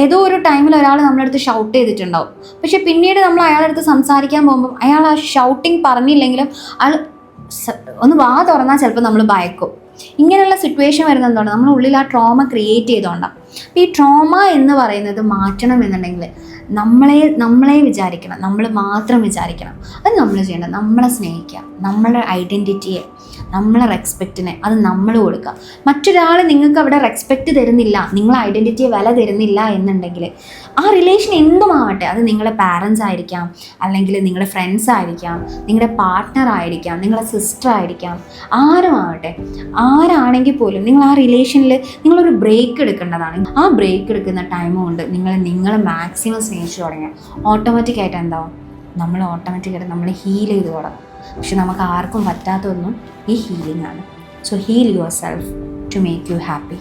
ഏതോ ഒരു ടൈമിൽ ഒരാൾ നമ്മുടെ അടുത്ത് ഷൗട്ട് ചെയ്തിട്ടുണ്ടാവും. പക്ഷെ പിന്നീട് നമ്മൾ അയാളുടെ അടുത്ത് സംസാരിക്കാൻ പോകുമ്പോൾ അയാൾ ആ ഷൗട്ടിങ് പറഞ്ഞില്ലെങ്കിലും അയാൾ ഒന്ന് വാ തുറന്നാൽ ചിലപ്പോൾ നമ്മൾ ഭയക്കും. ഇങ്ങനെയുള്ള സിറ്റുവേഷൻ വരുന്നത് എന്താണ്? നമ്മുടെ ഉള്ളിൽ ആ ട്രോമ ക്രിയേറ്റ് ചെയ്തുകൊണ്ടാണ്. അപ്പോൾ ഈ ട്രോമ എന്ന് പറയുന്നത് മാറ്റണം എന്നുണ്ടെങ്കിൽ നമ്മളെ വിചാരിക്കണം, നമ്മൾ മാത്രം വിചാരിക്കണം. അത് നമ്മൾ ചെയ്യണം, നമ്മളെ സ്നേഹിക്കുക, നമ്മളെ ഐഡൻറ്റിറ്റിയെ, നമ്മളെ റെസ്പെക്റ്റിനെ അത് നമ്മൾ കൊടുക്കുക. മറ്റൊരാൾ നിങ്ങൾക്ക് അവിടെ റെസ്പെക്റ്റ് തരുന്നില്ല, നിങ്ങളെ ഐഡൻറ്റിറ്റിയെ വില തരുന്നില്ല എന്നുണ്ടെങ്കിൽ ആ റിലേഷൻ എന്തുമാവട്ടെ, അത് നിങ്ങളുടെ പാരൻസ് ആയിരിക്കാം, അല്ലെങ്കിൽ നിങ്ങളുടെ ഫ്രണ്ട്സ് ആയിരിക്കാം, നിങ്ങളുടെ പാർട്ട്ണർ ആയിരിക്കാം, നിങ്ങളുടെ സിസ്റ്റർ ആയിരിക്കാം, ആരുമാവട്ടെ, ആരാണെങ്കിൽ പോലും നിങ്ങൾ ആ റിലേഷനിൽ നിങ്ങളൊരു ബ്രേക്ക് എടുക്കേണ്ടതാണ്. ആ ബ്രേക്ക് എടുക്കുന്ന ടൈം കൊണ്ട് നിങ്ങൾ മാക്സിമം സ്നേഹിച്ചു തുടങ്ങിയാൽ ഓട്ടോമാറ്റിക്കായിട്ട് എന്താവും, നമ്മൾ ഓട്ടോമാറ്റിക്കായിട്ട് നമ്മൾ ഹീൽ ചെയ്ത് തുടങ്ങും. പക്ഷെ നമുക്ക് ആർക്കും പറ്റാത്തതൊന്നും ഈ ഹീലിംഗ് ആണ്. So heal yourself to make you happy.